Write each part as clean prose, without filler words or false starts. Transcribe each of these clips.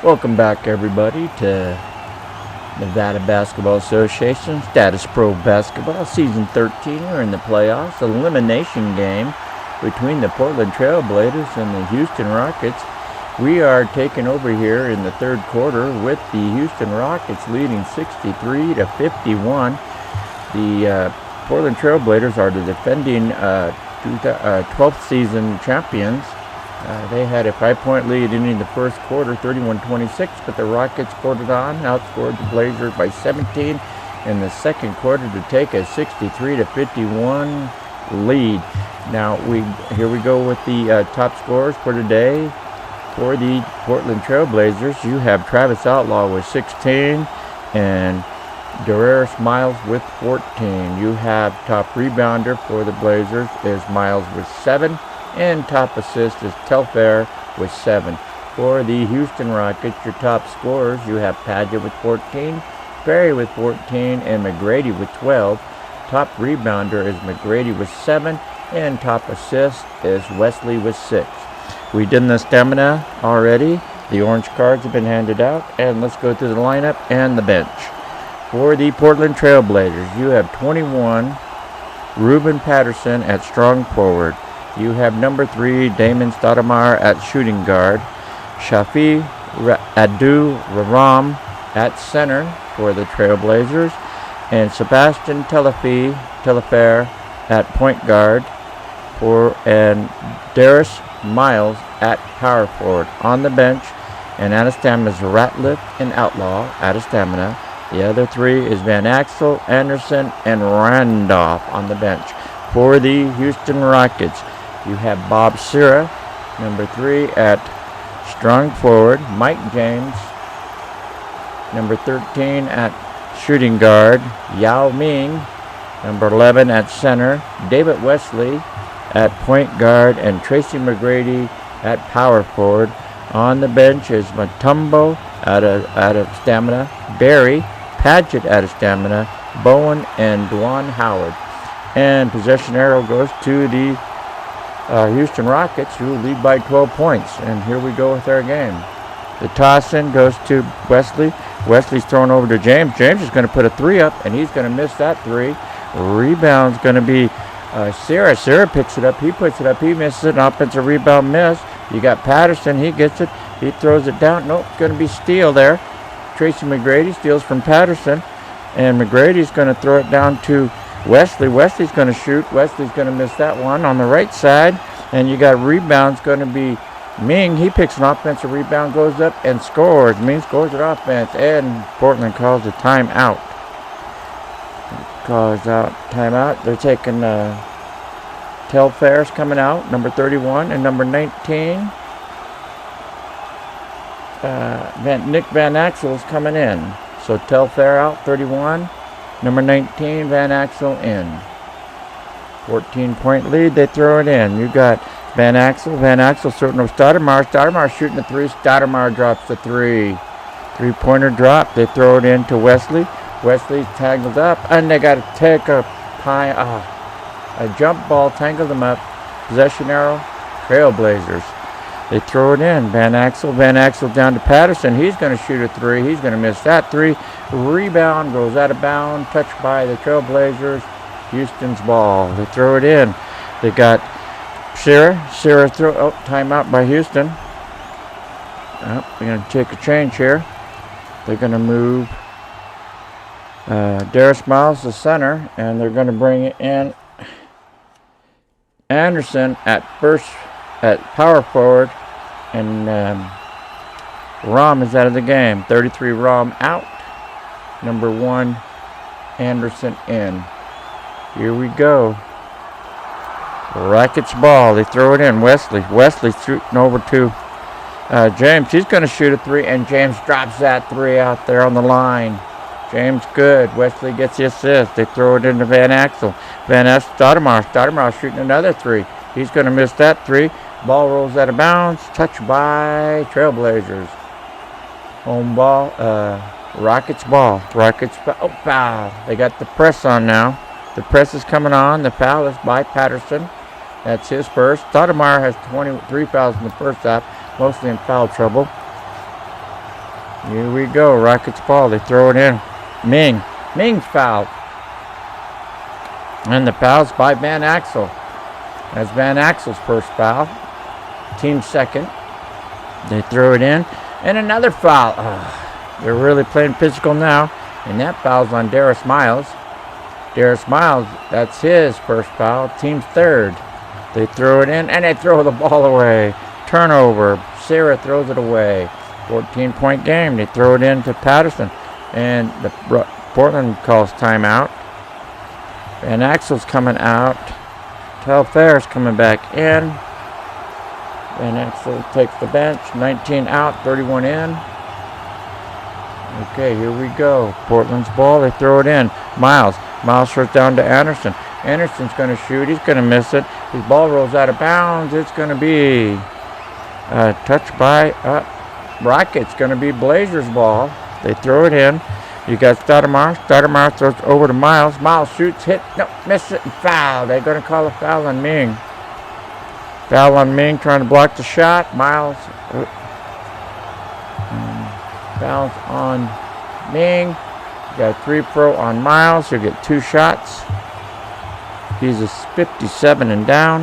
Welcome back, everybody, to Nevada Basketball Association Statis-Pro Basketball Season 13. We're in the playoffs, elimination game between the Portland Trail Blazers and the Houston Rockets. We are taking over here in the third quarter with the Houston Rockets leading 63-51. The Portland Trail Blazers are the defending 12th season champions. They had a 5-point lead in the first quarter, 31-26, but the Rockets poured it on, outscored the Blazers by 17 in the second quarter to take a 63-51 lead. Now, here we go with the top scorers for today. For the Portland Trail Blazers, you have Travis Outlaw with 16 and Darius Miles with 14. You have top rebounder for the Blazers is Miles with 7. And top assist is Telfair with 7. For the Houston Rockets, your top scorers, you have Paydirt with 14, Perry with 14, and McGrady with 12. Top rebounder is McGrady with 7, and top assist is Wesley with 6. We did the stamina already. The orange cards have been handed out, and let's go through the lineup and the bench. For the Portland Trail Blazers, you have 21, Ruben Patterson at strong forward. You have number 3, Damon Stoudemire at shooting guard. Shafi Adu-Ram at center for the Trailblazers. And Sebastian Telfair at point guard. And Darius Miles at power forward. On the bench, and out of stamina is Ratliff and Outlaw out of stamina. The other 3 is Van Axel, Anderson, and Randolph on the bench. For the Houston Rockets, you have Bob Sira, number 3 at strong forward. Mike James, number 13 at shooting guard. Yao Ming, number 11 at center. David Wesley at point guard. And Tracy McGrady at power forward. On the bench is Matumbo out of stamina. Barry Padgett out of stamina. Bowen and Dwan Howard. And possession arrow goes to the Houston Rockets, who lead by 12 points. And here we go with our game. The toss-in goes to Wesley. Wesley's thrown over to James. James is going to put a 3 up, and he's going to miss that 3. Rebound's going to be Sierra. Sierra picks it up. He puts it up. He misses it. An offensive rebound miss. You got Patterson. He gets it. He throws it down. Nope, it's going to be steal there. Tracy McGrady steals from Patterson, and McGrady's going to throw it down to Wesley. Wesley's going to shoot. Wesley's going to miss that one on the right side. And you got rebounds going to be Ming. He picks an offensive rebound, goes up and scores. Ming scores an offense, and Portland calls a timeout. Timeout. They're taking Telfair's coming out, number 31, and number 19. Nick Van Axel is coming in. So Telfair out, 31. Number 19, Van Axel in. 14-point lead, they throw it in. You got Van Axel. Van Axel certain of Stoudemire. Stoudemire shooting the 3. Stoudemire drops the 3. 3-pointer drop. They throw it in to Wesley. Wesley's tangled up, and they got to take a jump ball, tangle them up. Possession arrow, Trailblazers. They throw it in. Van Axel down to Patterson. He's going to shoot a 3. He's going to miss that 3. Rebound goes out of bounds. Touched by the Trailblazers. Houston's ball. They throw it in. They got Sierra throw. Oh, timeout by Houston. They're going to take a change here. They're going to move Darius Miles to center, and they're going to bring in Anderson at power forward. And Rom is out of the game. 33 Rom out. Number 1 Anderson in. Here we go. Rockets ball. They throw it in. Wesley's shooting over to James. He's going to shoot a 3, and James drops that 3 out there on the line. James good. Wesley gets the assist. They throw it into Van Axel. Stoudemire shooting another 3. He's going to miss that 3. Ball rolls out of bounds. Touched by Trailblazers. Home ball. Rockets ball. Foul. They got the press on now. The press is coming on. The foul is by Patterson. That's his first. Stoudemire has 23 fouls in the first half, mostly in foul trouble. Here we go. Rockets ball. They throw it in. Ming's fouled. And the foul's by Van Axel. That's Van Axel's first foul. Team second. They throw it in. And another foul. They're really playing physical now. And that foul's on Darius Miles. Darius Miles, that's his first foul. Team's third. They throw it in, and they throw the ball away. Turnover. Sarah throws it away. 14-point game. They throw it in to Patterson. And the Portland calls timeout. Van Axel's coming out. Telfair's coming back in. Van Axel takes the bench. 19 out, 31 in. Okay, here we go. Portland's ball. They throw it in. Miles throws down to Anderson. Anderson's going to shoot. He's going to miss it. His ball rolls out of bounds. It's going to be touched by Rockets. Going to be Blazers ball. They throw it in. You got Stoudemire. Stoudemire throws over to Miles. Miles shoots, hit, no, miss it, and foul. They're going to call a foul on Ming. Foul on Ming, trying to block the shot. Miles fouls on Ming. You got a 3-pro on Miles. He'll get 2 shots. He's a 57 and down.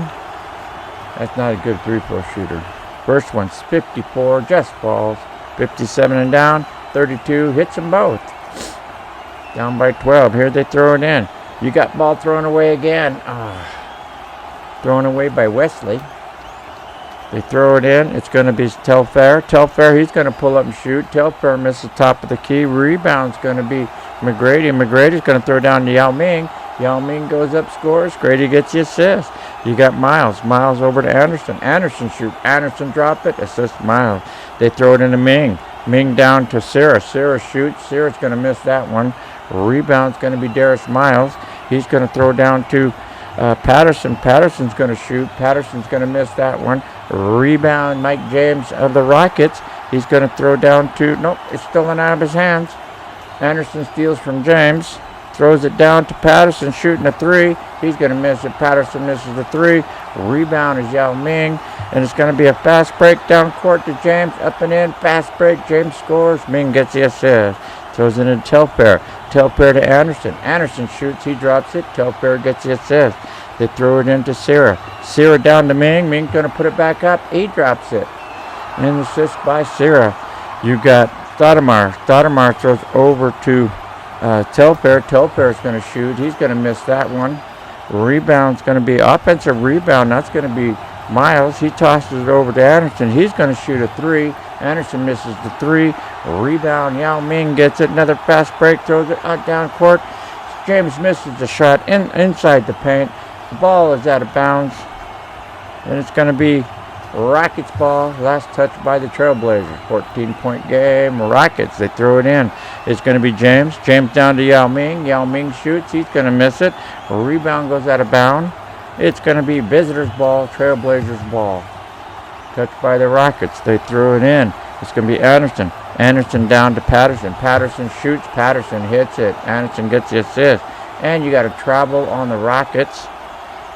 That's not a good 3-pro shooter. First one's 54, just falls. 57 and down. 32, hits them both. Down by 12. Here they throw it in. You got ball thrown away again. Thrown away by Wesley. They throw it in. It's going to be Telfair. Telfair, he's going to pull up and shoot. Telfair misses the top of the key. Rebound's going to be McGrady. McGrady's going to throw down to Yao Ming. Yao Ming goes up, scores. Grady gets the assist. You got Miles. Miles over to Anderson. Anderson shoots. Anderson drop it. Assist Miles. They throw it into Ming. Ming down to Sarah. Sarah shoots. Sarah's going to miss that one. Rebound's going to be Darius Miles. He's going to throw down to Patterson. Patterson's going to shoot. Patterson's going to miss that one. Rebound, Mike James of the Rockets. He's going to throw down to, nope, it's stolen out of his hands. Anderson steals from James. Throws it down to Patterson, shooting a 3. He's going to miss it. Patterson misses the 3. Rebound is Yao Ming. And it's going to be a fast break down court to James. Up and in. Fast break. James scores. Ming gets the assist. Throws it into Telfair. Telfair to Anderson. Anderson shoots. He drops it. Telfair gets the assist. They throw it into Sarah. Sarah down to Ming. Ming's going to put it back up. He drops it. And assist by Sarah. You got Stoudemire. Stoudemire throws over to Telfair. Telfair's going to shoot. He's going to miss that one. Rebound's going to be offensive rebound. That's going to be Miles. He tosses it over to Anderson. He's going to shoot a 3. Anderson misses the 3. Rebound. Yao Ming gets it. Another fast break. Throws it out down court. James misses the shot inside the paint. The ball is out of bounds. And it's going to be Rockets ball. Last touch by the Trailblazers. 14-point game. Rockets. They throw it in. It's going to be James. James down to Yao Ming. Yao Ming shoots. He's going to miss it. Rebound goes out of bounds. It's going to be visitors ball. Trailblazers ball. Touched by the Rockets. They throw it in. It's going to be Anderson. Anderson down to Patterson. Patterson shoots. Patterson hits it. Anderson gets the assist. And you got a travel on the Rockets.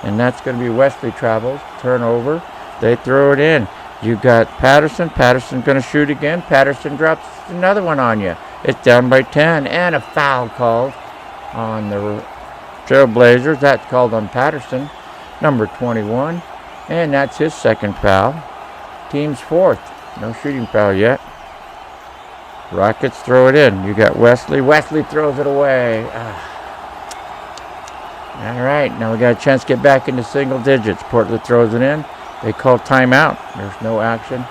And that's going to be Wesley travels. Turnover. They throw it in. You got Patterson. Patterson's going to shoot again. Patterson drops another one on you. It's down by 10. And a foul called on the Trailblazers. That's called on Patterson. Number 21. And that's his second foul. Team's fourth. No shooting foul yet. Rockets throw it in. You got Wesley. Wesley throws it away. All right, now we got a chance to get back into single digits. Portland throws it in. They call timeout. There's no action.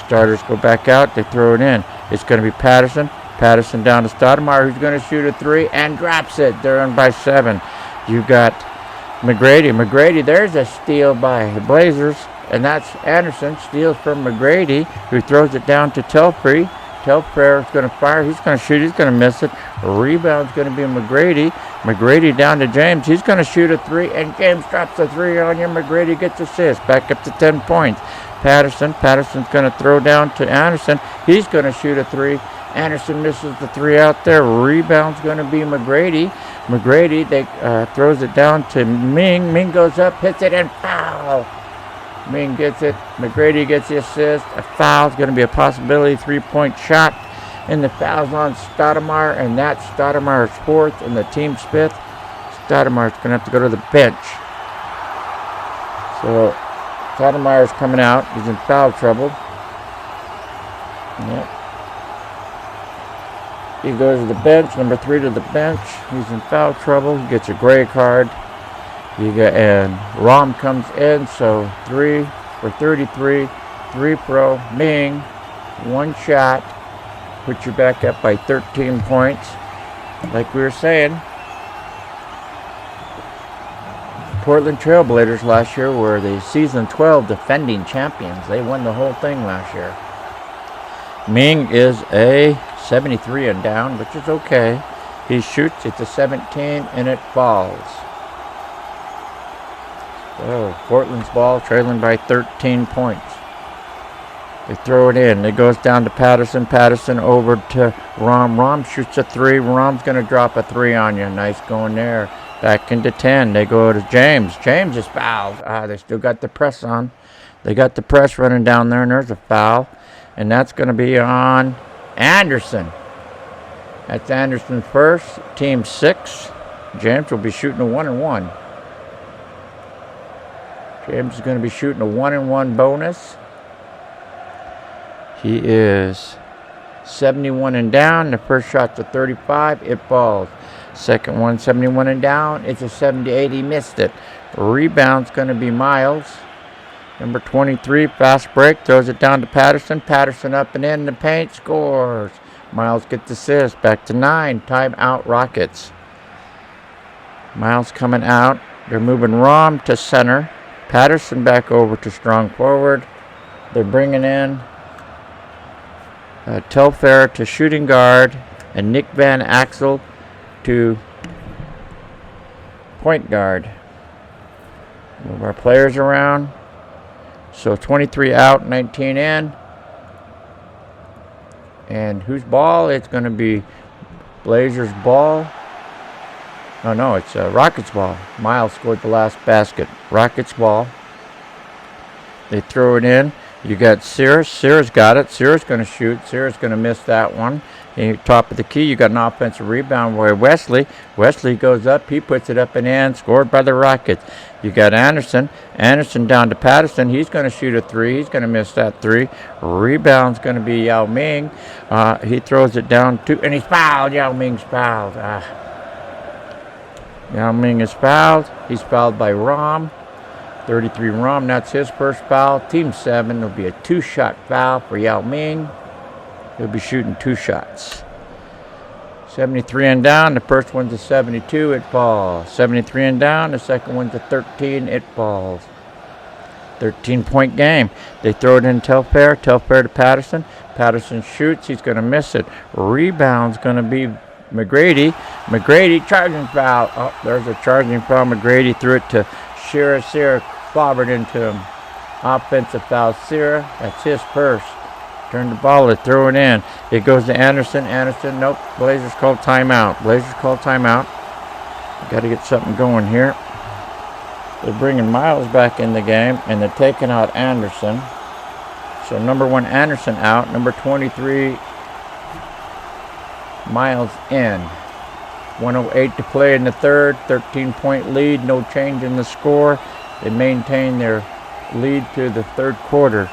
Starters go back out. They throw it in. It's going to be Patterson. Patterson down to Stoudemire, who's going to shoot a 3 and drops it. They're on by 7. You got McGrady. McGrady, there's a steal by the Blazers, and that's Anderson. Steals from McGrady, who throws it down to Telfair. Telfair is going to fire. He's going to shoot. He's going to miss it. Rebound's going to be McGrady. McGrady down to James. He's going to shoot a 3, and James drops a 3 on you. McGrady gets assist. Back up to 10 points. Patterson's going to throw down to Anderson. He's going to shoot a 3. Anderson misses the 3 out there. Rebound's going to be McGrady. McGrady throws it down to Ming. Ming goes up, hits it, and foul. Ming gets it. McGrady gets the assist. A foul is going to be a possibility. 3-point shot. And the foul's on Stoudemire, and that's Stoudemire's 4th and the team's 5th. Stoudemire's going to have to go to the bench. So Stoudemire's coming out. He's in foul trouble. Yep. He goes to the bench, number 3 to the bench. He's in foul trouble. He gets a gray card. And Rom comes in, so 3 for 33. 3 pro. Ming, 1 shot. Put you back up by 13 points. Like we were saying, Portland Trailblazers last year were the season 12 defending champions. They won the whole thing last year. Ming is a 73 and down, which is okay. He shoots, it's a 17, and it falls. So Portland's ball, trailing by 13 points. They throw it in. It goes down to Patterson. Patterson over to Rom. Rom shoots a 3. Rom's going to drop a 3 on you. Nice going there. Back into 10. They go to James. James is fouled. They still got the press on. They got the press running down there, and there's a foul. And that's going to be on Anderson. That's Anderson's first. Team 6. James will be shooting a 1-and-1. James is going to be shooting a 1-and-1 bonus. He is 71 and down. The first shot's a 35. It falls. Second one, 71 and down. It's a 78. He missed it. Rebound's going to be Miles. Number 23, fast break. Throws it down to Patterson. Patterson up and in the paint. Scores. Miles gets assist. Back to 9. Timeout Rockets. Miles coming out. They're moving Rom to center. Patterson back over to strong forward. They're bringing in Telfair to shooting guard. And Nick Van Axel to point guard. Move our players around. So 23 out, 19 in. And whose ball? It's going to be Blazers ball. Oh, no, it's Rockets ball. Miles scored the last basket. Rockets ball. They throw it in. You got Sears. Sears got it. Sears going to shoot. Sears going to miss that one. And top of the key, you got an offensive rebound where Wesley. Wesley goes up. He puts it up and in. Scored by the Rockets. You got Anderson. Anderson down to Patterson. He's going to shoot a 3. He's going to miss that 3. Rebound's going to be Yao Ming. He throws it down to, and he's fouled. Yao Ming's fouled. Yao Ming is fouled. He's fouled by Rom. 33 Rom. That's his first foul. Team 7. It'll be a 2-shot foul for Yao Ming. He'll be shooting 2 shots. 73 and down. The first one's a 72. It falls. 73 and down. The second one's a 13. It falls. 13-point game. They throw it in Telfair. Telfair to Patterson. Patterson shoots. He's going to miss it. Rebound's going to be McGrady. McGrady charging foul. Oh, there's a charging foul. McGrady threw it to Shearer. Shearer clobbered into him. Offensive foul. Shearer. That's his first. Turn the ball, they throw it in. It goes to Anderson. Anderson, nope. Blazers call timeout. Blazers call timeout. Got to get something going here. They're bringing Miles back in the game, and they're taking out Anderson. So number 1, Anderson out. Number 23, Miles in. 1:08 to play in the third. 13-point lead. No change in the score. They maintain their lead through the third quarter.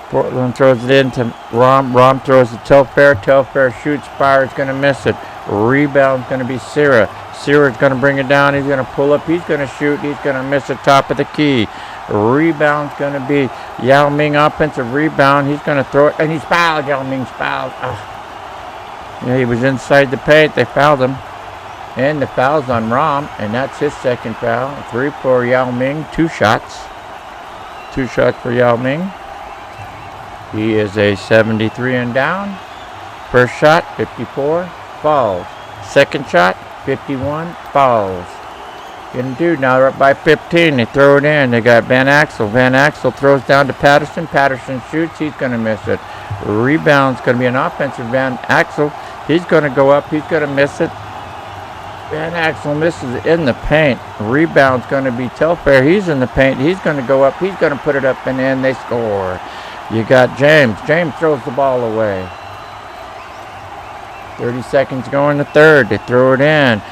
Portland throws it in to Rom. Rom throws it to Telfair. Telfair shoots. Fire's going to miss it. Rebound's going to be Sierra. Sierra's going to bring it down. He's going to pull up. He's going to shoot. He's going to miss the top of the key. Rebound's going to be Yao Ming. Offensive rebound. He's going to throw it. And he's fouled. Yao Ming's fouled. Yeah, he was inside the paint. They fouled him. And the foul's on Rom. And that's his second foul. 3 for Yao Ming. 2 shots. 2 shots for Yao Ming. He is a 73 and down. First shot, 54, falls. Second shot, 51, falls. Getting do now. They're up by 15. They throw it in. They got Van Axel. Van Axel throws down to Patterson. Patterson shoots. He's going to miss it. Rebound's going to be an offensive Van Axel. He's going to go up. He's going to miss it. Van Axel misses it in the paint. Rebound's going to be Telfair. He's in the paint. He's going to go up. He's going to put it up and in. They score. You got James. James throws the ball away. 30 seconds going to third. They throw it in.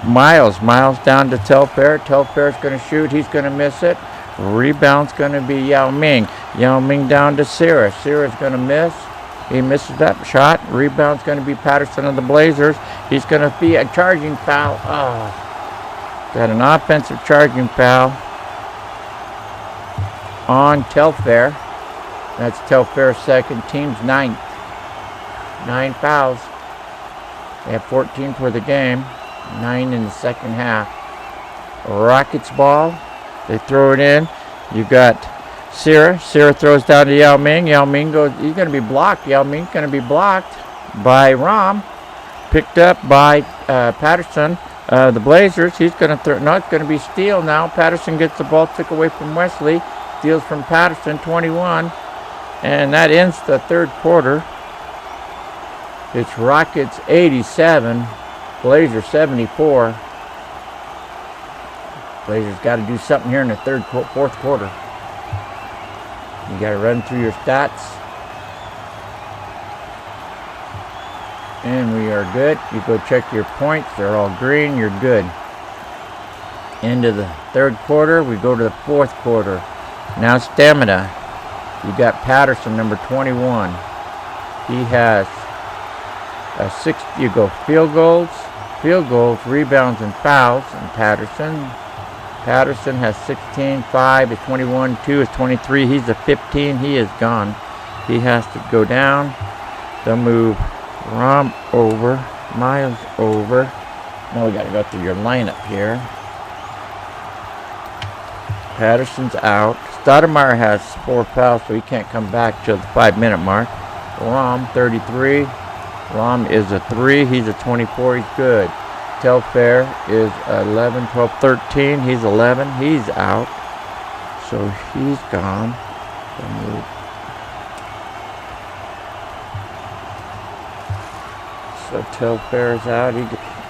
Miles down to Telfair. Telfair's going to shoot. He's going to miss it. Rebound's going to be Yao Ming. Yao Ming down to Sierra. Sierra's going to miss. He misses that shot. Rebound's going to be Patterson of the Blazers. He's going to be a charging foul. Got an offensive charging foul on Telfair. That's Telfair's second, team's ninth. 9 fouls. They have 14 for the game. 9 in the second half. Rockets ball. They throw it in. You got Sierra. Sierra throws down to Yao Ming. Yao Ming goes. He's going to be blocked. Yao Ming's going to be blocked by Rom. Picked up by Patterson. The Blazers. He's going to throw. No, it's going to be steal now. Patterson gets the ball, took away from Wesley. Steals from Patterson. 21. And that ends the third quarter. It's Rockets 87, Blazers 74. Blazers got to do something here in the fourth quarter. You got to run through your stats. And we are good. You go check your points. They're all green. You're good. End of the third quarter. We go to the fourth quarter. Now stamina. You got Patterson, number 21. He has 6. You go field goals, rebounds, and fouls. And Patterson has 16. 5 is 21. 2 is 23. He's a 15. He is gone. He has to go down. They'll move Rom over, Miles over. Now we got to go through your lineup here. Patterson's out. Stoudemire has 4 fouls, so he can't come back till the 5-minute mark. Rom, 33. Rom is a 3. He's a 24. He's good. Telfair is 11, 12, 13. He's 11. He's out. So he's gone. So Telfair's out.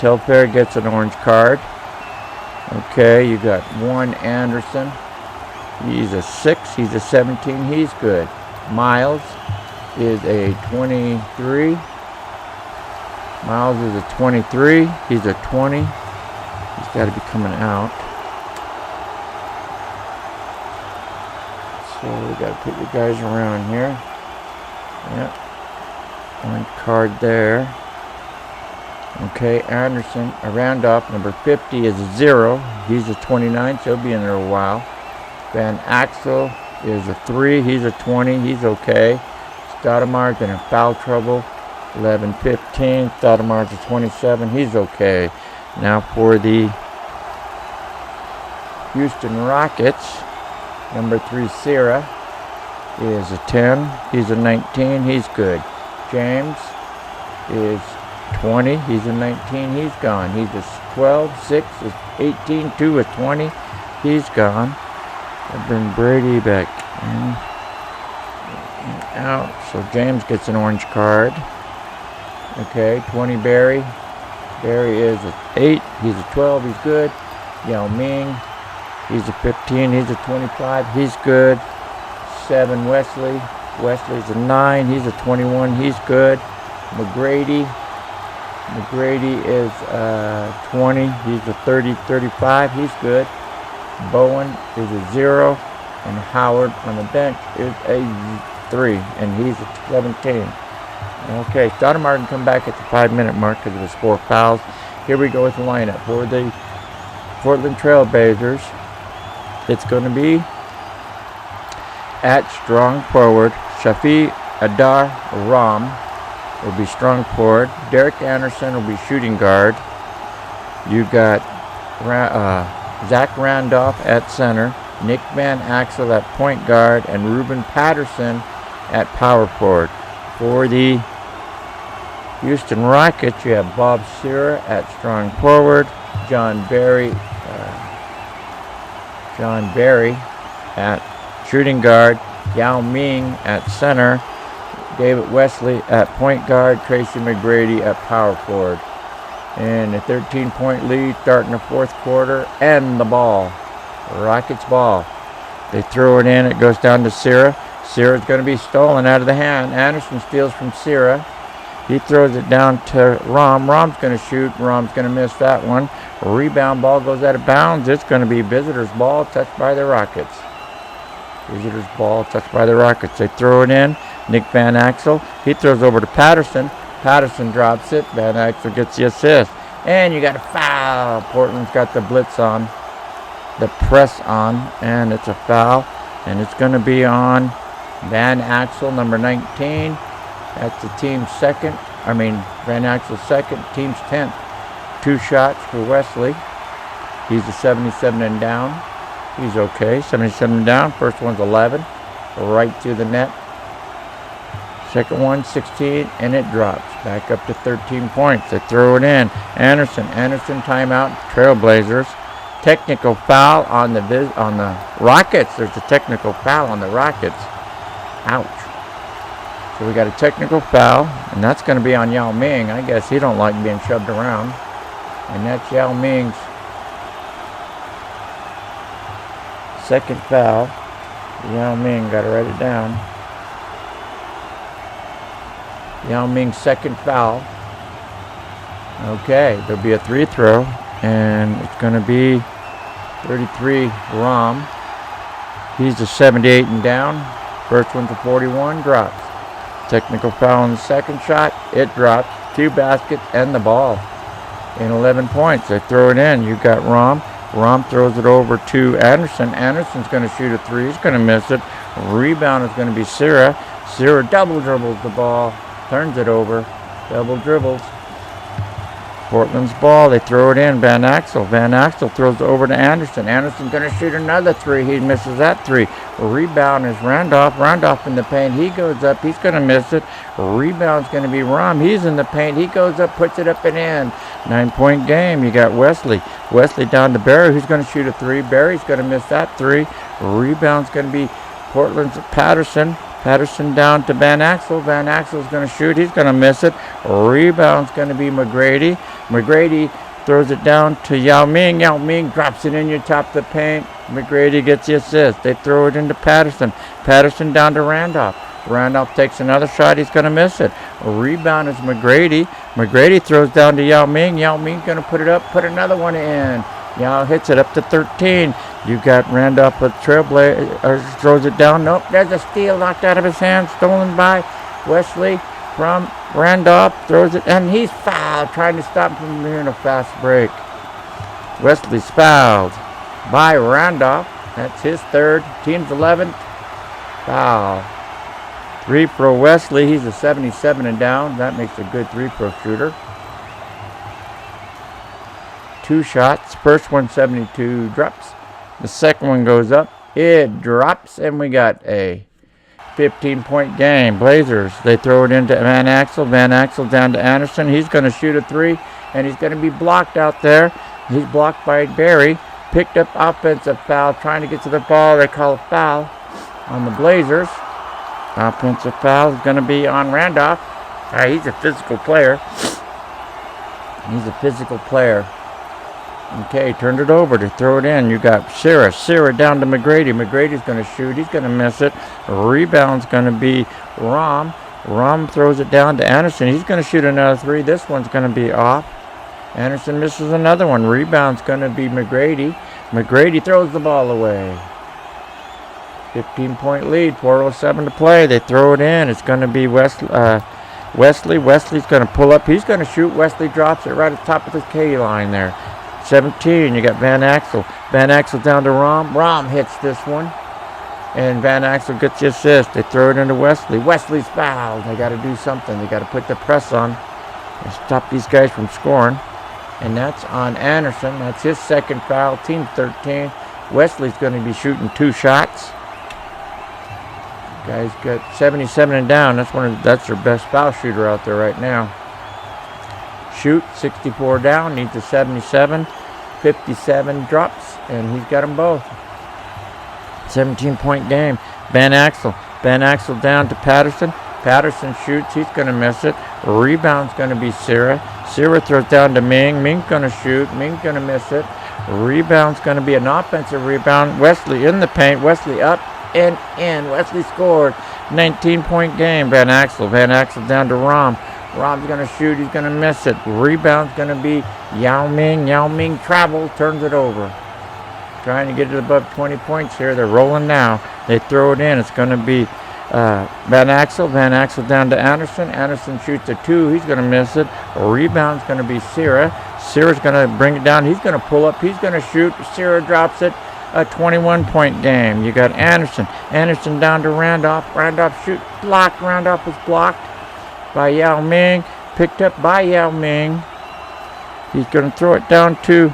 Telfair gets an orange card. Okay, you got 1 Anderson. He's a 6. He's a 17. He's good. Miles is a 23. Miles is a 23. He's a 20. He's got to be coming out. So we got to put you guys around here. Yep. Orange card there. Okay, Anderson, a round-off, number 50 is a 0. He's a 29, so he'll be in there a while. Van Axel is a 3. He's a 20. He's okay. Stoudemire's in foul trouble. 11, 15. Stoudemire's a 27. He's okay. Now for the Houston Rockets, number 3, Sierra, is a 10. He's a 19. He's good. James is 20. He's a 19. He's gone. He's a 12. 6 is 18. 2 is 20. He's gone. I'll bring Brady back in. Out. So James gets an orange card. Okay, 20 Barry. Barry is a 8. He's a 12. He's good. Yao Ming. He's a 15. He's a 25. He's good. 7 Wesley. Wesley's a 9. He's a 21. He's good. McGrady is 20. He's a 30, 35. He's good. Bowen is a 0. And Howard on the bench is a 3. And he's a 17. Okay, Stoudemire can come back at the 5-minute mark because of his 4 fouls. Here we go with the lineup. For the Portland Trail Blazers, it's going to be at strong forward, Shafi Adar Ram will be strong forward. Derek Anderson will be shooting guard. You got Zach Randolph at center, Nick Van Axel at point guard, and Ruben Patterson at power forward. For the Houston Rockets, you have Bob Sierra at strong forward, John Barry at shooting guard, Yao Ming at center, David Wesley at point guard, Tracy McGrady at power forward. And a 13-point lead starting the fourth quarter, and the ball. Rockets ball. They throw it in. It goes down to Sierra. Sierra's going to be stolen out of the hand. Anderson steals from Sierra. He throws it down to Rom. Rom's going to shoot. Rom's going to miss that one. Rebound, ball goes out of bounds. It's going to be visitors' ball, touched by the Rockets. Visitors' ball, touched by the Rockets. They throw it in. Nick Van Axel. He throws over to Patterson. Patterson drops it. Van Axel gets the assist. And you got a foul. Portland's got the blitz on. The press on. And it's a foul. And it's going to be on Van Axel, number 19. That's the team's second. Van Axel's second, team's 10th. 2 shots for Wesley. He's a 77 and down. He's okay. 77 and down. First one's 11. Right through the net. Second one, 16, and it drops. Back up to 13 points. They throw it in. Anderson timeout. Trailblazers. Technical foul on the Rockets. There's a technical foul on the Rockets. Ouch. So we got a technical foul, and that's going to be on Yao Ming. I guess he don't like being shoved around. And that's Yao Ming's second foul. Yao Ming, got to write it down. Yao Ming's second foul. Okay, there'll be a 3 throw, and it's going to be 33 Rom. He's a 78 and down. First one's a 41, drops. Technical foul on the second shot. It drops. 2 baskets and the ball. In 11 points. They throw it in. You got Rom. Rom throws it over to Anderson. Anderson's going to shoot a 3. He's going to miss it. Rebound is going to be Sierra. Sierra double dribbles the ball. Turns it over. Double dribbles. Portland's ball. They throw it in. Van Axel. Van Axel throws it over to Anderson. Anderson's going to shoot another 3. He misses that 3. Rebound is Randolph. Randolph in the paint. He goes up. He's going to miss it. Rebound's going to be Rom. He's in the paint. He goes up, puts it up and in. 9-point game. You got Wesley. Wesley down to Barry, who's going to shoot a 3. Barry's going to miss that 3. Rebound's going to be Portland's Patterson. Patterson down to Van Axel. Van Axel's going to shoot. He's going to miss it. Rebound's going to be McGrady. McGrady throws it down to Yao Ming. Yao Ming drops it in your top of the paint. McGrady gets the assist. They throw it into Patterson. Patterson down to Randolph. Randolph takes another shot. He's going to miss it. A rebound is McGrady. McGrady throws down to Yao Ming. Yao Ming's going to put it up. Put another one in. Yao hits it up to 13. You got Randolph with Trailblazer. Throws it down. Nope. There's a steal knocked out of his hand. Stolen by Wesley from Randolph. Throws it. And he's fouled. Trying to stop him from doing a fast break. Wesley's fouled by Randolph. That's his third. Team's 11th. Foul. 3 for Wesley. He's a 77 and down. That makes a good 3-throw shooter. 2 shots. First one 72 drops. The second one goes up. It drops. And we got a 15-point game. Blazers. They throw it into Van Axel. Van Axel down to Anderson. He's going to shoot a 3. And he's going to be blocked out there. He's blocked by Barry. Picked up offensive foul. Trying to get to the ball. They call a foul on the Blazers. Offensive foul is going to be on Randolph. He's a physical player. He's a physical player. Okay, turned it over to throw it in. You got Sierra. Sierra down to McGrady. McGrady's going to shoot. He's going to miss it. Rebound's going to be Rom. Rom throws it down to Anderson. He's going to shoot another 3. This one's going to be off. Anderson misses another one. Rebound's going to be McGrady. McGrady throws the ball away. 15-point lead, 4:07 to play. They throw it in. It's going to be Wesley. Wesley's going to pull up. He's going to shoot. Wesley drops it right at the top of the K line there. 17, you got Van Axel. Van Axel down to Rom. Rom hits this one. And Van Axel gets the assist. They throw it into Wesley. Wesley's fouled. They got to do something. They got to put the press on and stop these guys from scoring. And that's on Anderson. That's his second foul. Team 13. Wesley's going to be shooting 2 shots. Guys got 77 and down. That's their best foul shooter out there right now. Shoot, 64 down, needs a 77. 57 drops, and he's got them both. 17-point game. Van Axel. Van Axel down to Patterson. Patterson shoots. He's going to miss it. Rebound's going to be Sierra. Sierra throws down to Ming. Ming's going to shoot. Ming's going to miss it. Rebound's going to be an offensive rebound. Wesley in the paint. Wesley up. and in. Wesley scored. 19-point game. Van Axel. Van Axel down to Rom. Rom's going to shoot. He's going to miss it. Rebound's going to be Yao Ming. Yao Ming travels, turns it over. Trying to get it above 20 points here. They're rolling now. They throw it in. It's going to be Van Axel. Van Axel down to Anderson. Anderson shoots a 2. He's going to miss it. Rebound's going to be Sierra. Sierra's going to bring it down. He's going to pull up. He's going to shoot. Sierra drops it. A 21-point game. You got Anderson. Anderson down to Randolph. Randolph shoot. Blocked. Randolph was blocked by Yao Ming. Picked up by Yao Ming. He's going to throw it down to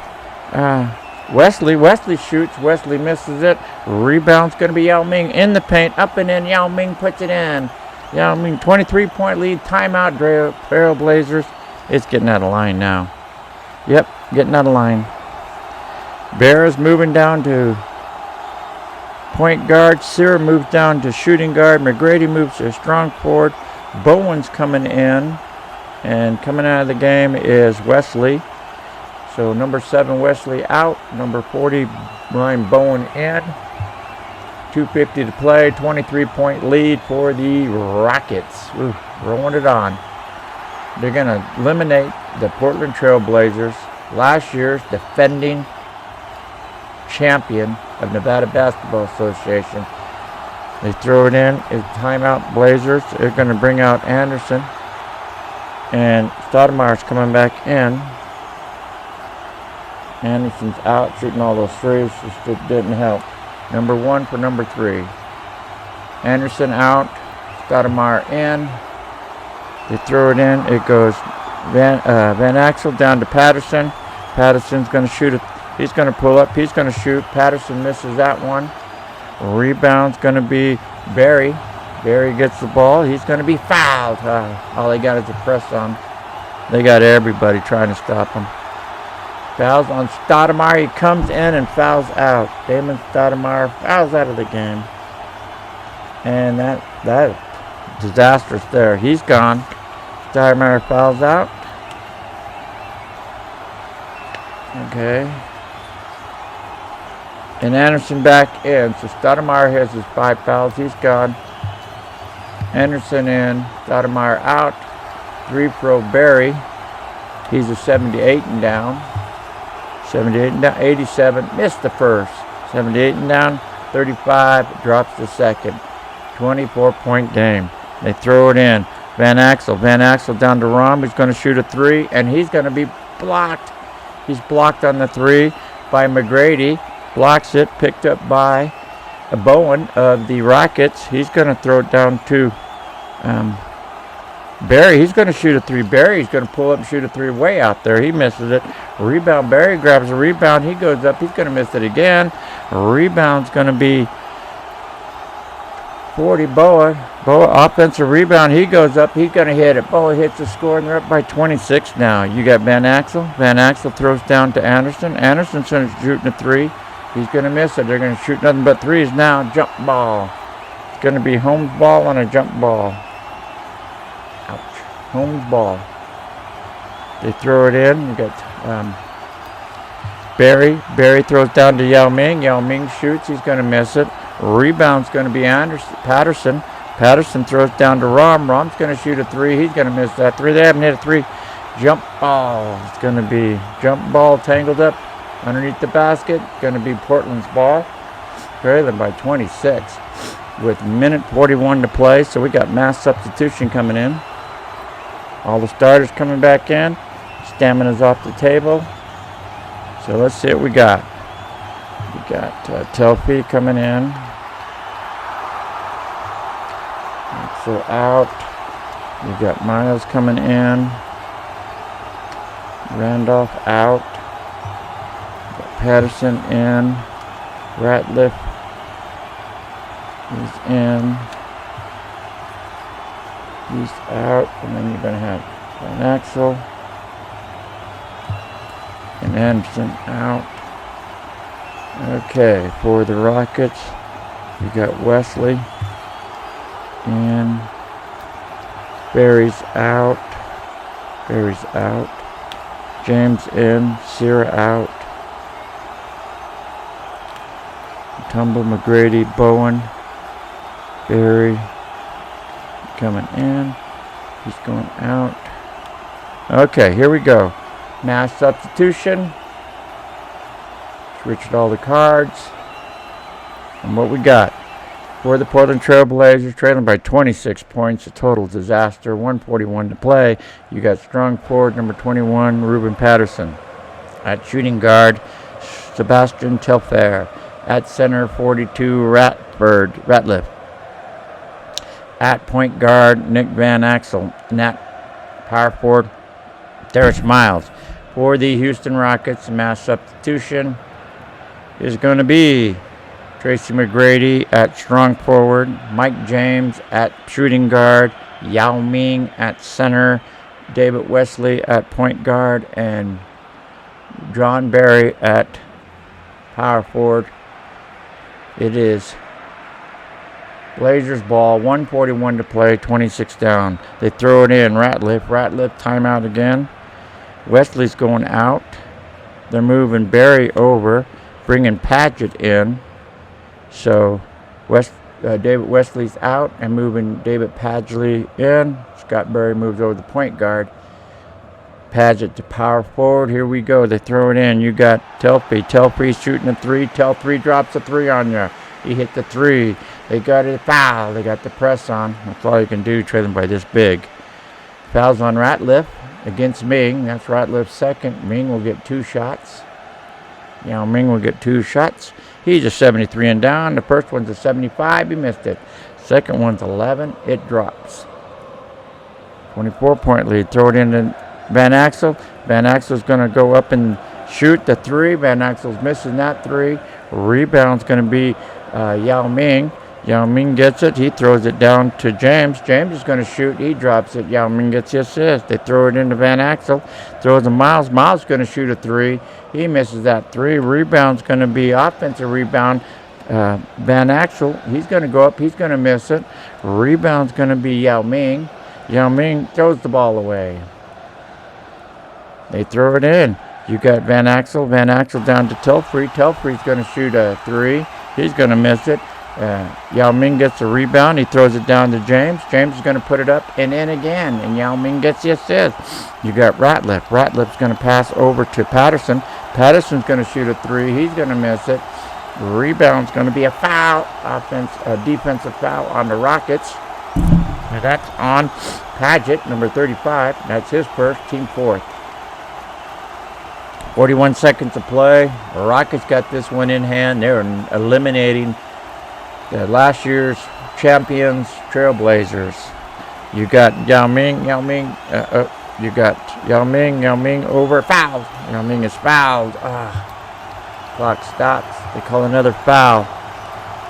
Wesley. Wesley shoots. Wesley misses it. Rebound's going to be Yao Ming in the paint. Up and in. Yao Ming puts it in. Yao Ming, 23-point lead. Timeout, Trail Blazers. It's getting out of line now. Yep, getting out of line. Bears moving down to point guard. Sierra moves down to shooting guard. McGrady moves to strong forward. Bowen's coming in. And coming out of the game is Wesley. So number 7, Wesley out. Number 40, Ryan Bowen in. 2:50 to play. 23-point lead for the Rockets. Ooh, rolling it on. They're going to eliminate the Portland Trail Blazers, last year's defending champion of Nevada Basketball Association. They throw it in. It's timeout, Blazers. They're going to bring out Anderson. And Stoudemire's coming back in. Anderson's out, shooting all those threes. Just didn't help. Number 1 for number 3. Anderson out. Stoudemire in. They throw it in. It goes Van Axel down to Patterson. Patterson's going to shoot it. He's going to pull up. He's going to shoot. Patterson misses that one. Rebound's going to be Barry. Barry gets the ball. He's going to be fouled. All they got is a press on. They got everybody trying to stop him. Fouls on Stoudemire. He comes in and fouls out. Damon Stoudemire fouls out of the game. And that disastrous there. He's gone. Stoudemire fouls out. Okay. And Anderson back in. So Stoudemire has his 5 fouls. He's gone. Anderson in. Stoudemire out. 3 pro Barry. He's a 78 and down. 78 and down. 87. Missed the first. 78 and down. 35. Drops the second. 24-point game. They throw it in. Van Axel. Van Axel down to Rom. He's going to shoot a 3. And he's going to be blocked. He's blocked on the 3 by McGrady. Blocks it. Picked up by Bowen of the Rockets. He's going to throw it down to Barry. He's going to shoot a 3. Barry's going to pull up and shoot a 3 way out there. He misses it. Rebound. Barry grabs a rebound. He goes up. He's going to miss it again. Rebound's going to be 40. Boa offensive rebound. He goes up. He's going to hit it. Boa hits the score, and they're up by 26 now. You got Van Axel. Van Axel throws down to Anderson. Anderson's shooting a 3. He's going to miss it. They're going to shoot nothing but 3s now. Jump ball. It's going to be Holmes ball on a jump ball. Ouch. Holmes ball. They throw it in. You got Barry. Barry throws down to Yao Ming. Yao Ming shoots. He's going to miss it. Rebound's going to be Patterson. Patterson throws down to Rom. Rom's going to shoot a 3. He's going to miss that 3. They haven't hit a 3. Jump ball. It's going to be jump ball tangled up underneath the basket. Going to be Portland's ball. Trailing by 26 with minute 41 to play. So we got mass substitution coming in. All the starters coming back in. Stamina's off the table. So let's see what we got. We got Telfi coming in. So out. You got Miles coming in. Randolph out. Got Patterson in. Ratliff is in. He's out. And then you're going to have Van Axel and Anderson out. Okay, for the Rockets, you got Wesley in. Barry's out. Barry's out. James in. Sierra out. Tumble, McGrady, Bowen, Barry coming in. He's going out. Okay, here we go. Mass substitution. Switched all the cards. And what we got? For the Portland Trail Blazers, trailing by 26 points. A total disaster. 1:41 to play. You got strong forward number 21, Ruben Patterson. At shooting guard, Sebastian Telfair. At center, 42, Ratliff. At point guard, Nick Van Axel. And at power forward, Darius Miles. For the Houston Rockets, mass substitution is going to be Tracy McGrady at strong forward, Mike James at shooting guard, Yao Ming at center, David Wesley at point guard, and John Barry at power forward. It is Blazers ball, 1:41 to play, 26 down. They throw it in. Ratliff timeout again. Wesley's going out. They're moving Barry over, bringing Paget in. So David Wesley's out and moving David Padgley in. Scott Barry moves over the point guard. Paget to power forward. Here we go. They throw it in. You got Telfy. Telfy's shooting a three. Telfy drops a three on you. He hit the three. They got a foul. They got the press on. That's all you can do, trailing by this big. Fouls on Ratliff against Ming. That's Ratliff's second. Ming will get 2 shots. Yao Ming will get 2 shots. He's a 73 and down. The first one's a 75. He missed it. Second one's 11. It drops. 24-point lead. Throw it into Van Axel. Van Axel's going to go up and shoot the 3. Van Axel's missing that 3. Rebound's going to be Yao Ming. Yao Ming gets it. He throws it down to James. James is going to shoot. He drops it. Yao Ming gets the assist. They throw it into Van Axel. Throws to Miles. Miles is going to shoot a 3. He misses that 3. Rebound's going to be offensive rebound. Van Axel, he's going to go up. He's going to miss it. Rebound's going to be Yao Ming. Yao Ming throws the ball away. They throw it in. You got Van Axel. Van Axel down to Telfry. Telfry's going to shoot a 3. He's going to miss it. Yao Ming gets a rebound. He throws it down to James. James is going to put it up and in again. And Yao Ming gets the assist. You got Ratliff. Ratliff's going to pass over to Patterson. Patterson's going to shoot a 3. He's going to miss it. Rebound's going to be a foul. A defensive foul on the Rockets. And that's on Paget, number 35. That's his first, team 4th. 41 seconds to play. The Rockets got this one in hand. They're eliminating the last year's champions, Trailblazers. You got Yao Ming. You got Yao Ming over. Foul. Yao Ming is fouled. Clock stops. They call another foul.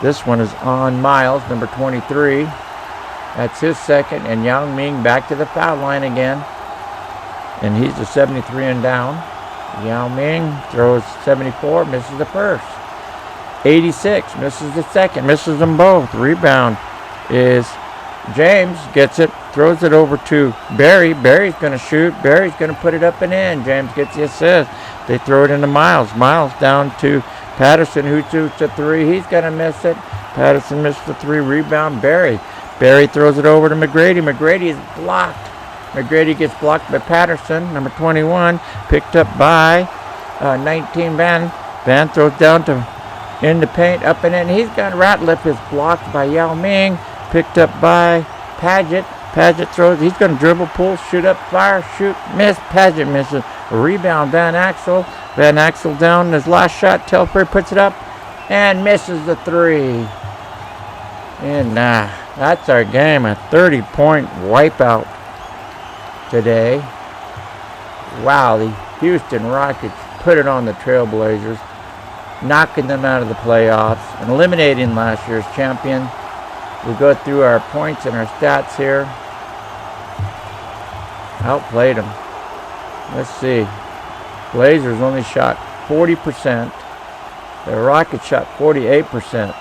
This one is on Miles, number 23. That's his second. And Yao Ming back to the foul line again. And he's a 73 and down. Yao Ming throws 74, misses the first. 86, misses the second, misses them both. Rebound is James, gets it, throws it over to Barry. Barry's going to shoot. Barry's going to put it up and in. James gets the assist. They throw it into Miles. Miles down to Patterson, who shoots a 3. He's going to miss it. Patterson missed the 3. Rebound, Barry. Barry throws it over to McGrady. McGrady is blocked. McGrady gets blocked by Patterson, number 21, picked up by 19 Van. Van throws down to in the paint, up and in. He's got Ratliff is blocked by Yao Ming, picked up by Paget. Paget throws. He's going to dribble, pull, shoot up, fire, shoot, miss. Paget misses. A rebound, Van Axel. Van Axel down his last shot. Telfair puts it up and misses the 3. And that's our game. A 30-point wipeout today. Wow, the Houston Rockets put it on the Trailblazers, knocking them out of the playoffs and eliminating last year's champion. We'll go through our points and our stats here. Outplayed them. Let's see. Blazers only shot 40%. The Rockets shot 48%.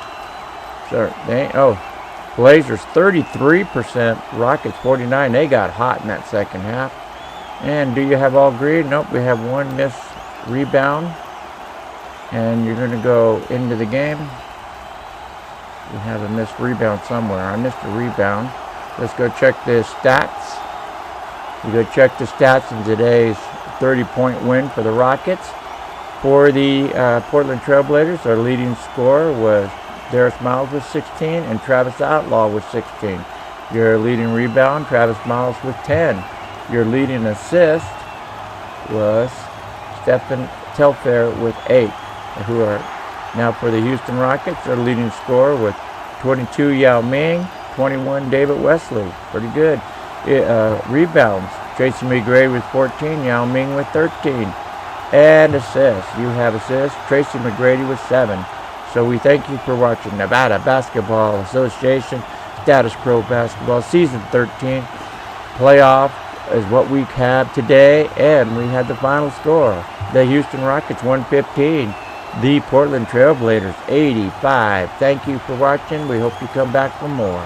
Blazers 33%, Rockets 49%. They got hot in that second half. And do you have all green? Nope, we have 1 missed rebound. And you're going to go into the game. We have a missed rebound somewhere. I missed a rebound. Let's go check the stats. We go check the stats in today's 30-point win for the Rockets. For the Portland Trail Blazers, our leading scorer was Darius Miles with 16 and Travis Outlaw with 16. Your leading rebound, Travis Miles with 10. Your leading assist was Stephen Telfair with 8, who are now for the Houston Rockets. Their leading scorer with 22, Yao Ming, 21, David Wesley. Pretty good. Rebounds, Tracy McGrady with 14, Yao Ming with 13. And assists, you have assists, Tracy McGrady with 7. So we thank you for watching Nevada Basketball Association Statis-Pro Basketball Season 13. Playoff is what we have today, and we had the final score. The Houston Rockets 115, the Portland Trail Blazers 85. Thank you for watching. We hope you come back for more.